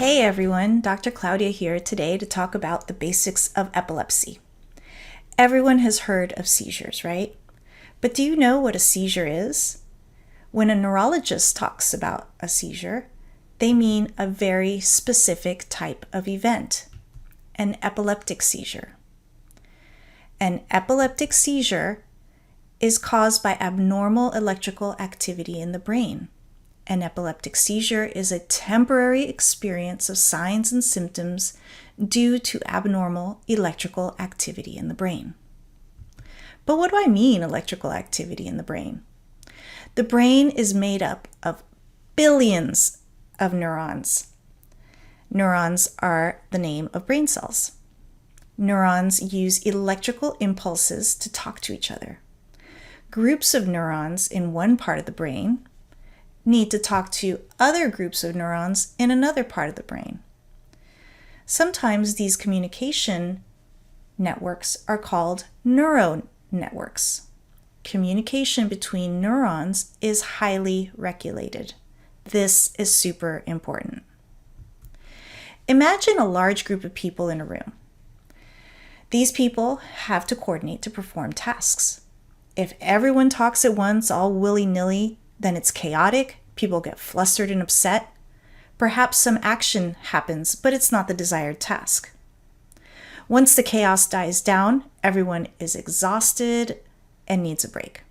Hey everyone, Dr. Claudia here today to talk about the basics of epilepsy. Everyone has heard of seizures, right? But do you know what a seizure is? When a neurologist talks about a seizure, they mean a very specific type of event, an epileptic seizure. An epileptic seizure is caused by abnormal electrical activity in the brain. An epileptic seizure is a temporary experience of signs and symptoms due to abnormal electrical activity in the brain. But what do I mean, electrical activity in the brain? The brain is made up of billions of neurons. Neurons are the name of brain cells. Neurons use electrical impulses to talk to each other. Groups of neurons in one part of the brain need to talk to other groups of neurons in another part of the brain. Sometimes these communication networks are called neural networks. Communication between neurons is highly regulated. This is super important. Imagine a large group of people in a room. These people have to coordinate to perform tasks. If everyone talks at once, all willy-nilly, then it's chaotic, people get flustered and upset. Perhaps some action happens, but it's not the desired task. Once the chaos dies down, everyone is exhausted and needs a break.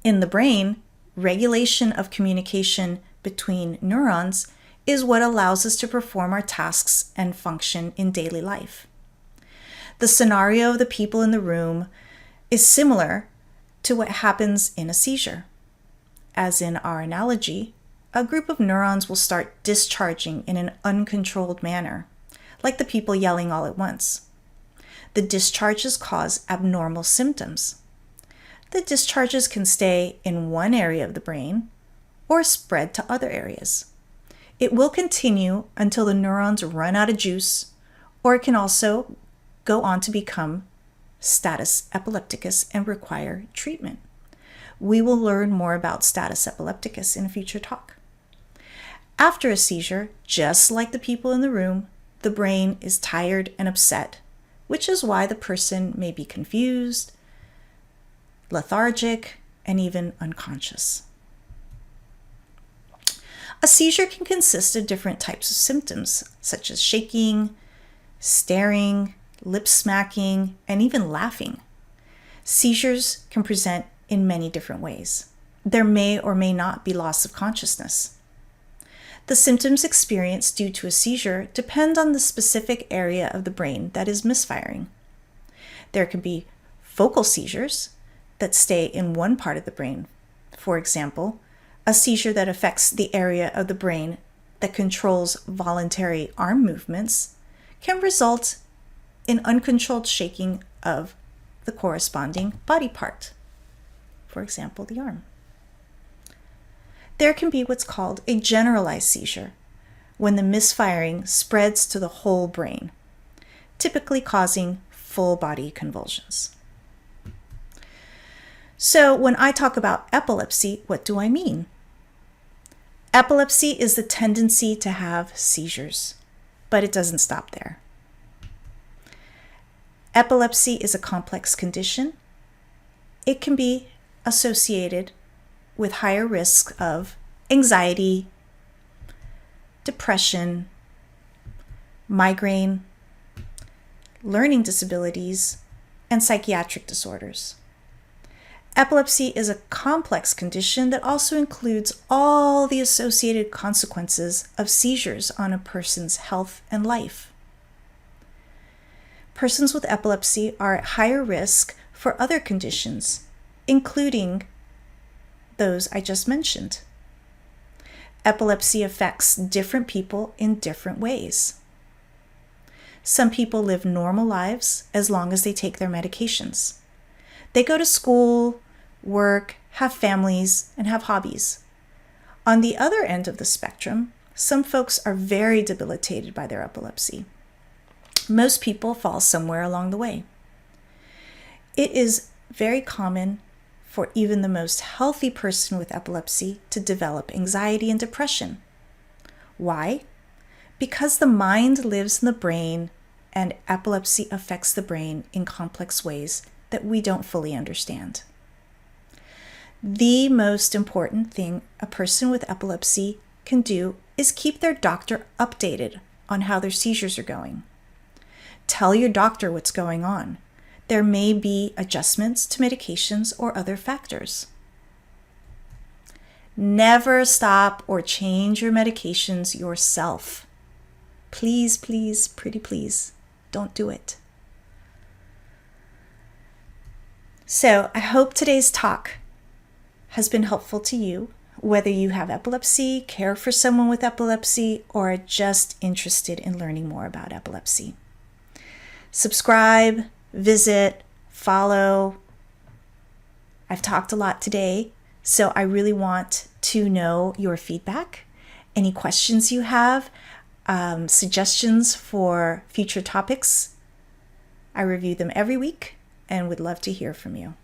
In the brain, regulation of communication between neurons is what allows us to perform our tasks and function in daily life. The scenario of the people in the room is similar to what happens in a seizure. As in our analogy, a group of neurons will start discharging in an uncontrolled manner, like the people yelling all at once. The discharges cause abnormal symptoms. The discharges can stay in one area of the brain or spread to other areas. It will continue until the neurons run out of juice, or it can also go on to become status epilepticus and require treatment. We will learn more about status epilepticus in a future talk. After a seizure, just like the people in the room, the brain is tired and upset, which is why the person may be confused, lethargic, and even unconscious. A seizure can consist of different types of symptoms, such as shaking, staring, lip smacking, and even laughing. Seizures can present in many different ways. There may or may not be loss of consciousness. The symptoms experienced due to a seizure depend on the specific area of the brain that is misfiring. There can be focal seizures that stay in one part of the brain. For example, a seizure that affects the area of the brain that controls voluntary arm movements can result in uncontrolled shaking of the corresponding body part. For example, the arm. There can be what's called a generalized seizure, when the misfiring spreads to the whole brain, typically causing full body convulsions. So when I talk about epilepsy, what do I mean? Epilepsy is the tendency to have seizures, but it doesn't stop there. Epilepsy is a complex condition. It can be associated with higher risk of anxiety, depression, migraine, learning disabilities, and psychiatric disorders. Epilepsy is a complex condition that also includes all the associated consequences of seizures on a person's health and life. Persons with epilepsy are at higher risk for other conditions, including those I just mentioned. Epilepsy affects different people in different ways. Some people live normal lives as long as they take their medications. They go to school, work, have families, and have hobbies. On the other end of the spectrum, some folks are very debilitated by their epilepsy. Most people fall somewhere along the way. It is very common for even the most healthy person with epilepsy to develop anxiety and depression. Why? because the mind lives in the brain and epilepsy affects the brain in complex ways that we don't fully understand. The most important thing a person with epilepsy can do is keep their doctor updated on how their seizures are going. Tell your doctor what's going on. There may be adjustments to medications or other factors. Never stop or change your medications yourself. Please, please, pretty please, don't do it. So I hope today's talk has been helpful to you, whether you have epilepsy, care for someone with epilepsy, or are just interested in learning more about epilepsy. Subscribe, visit, follow. I've talked a lot today, so I really want to know your feedback, any questions you have, suggestions for future topics. I review them every week and would love to hear from you.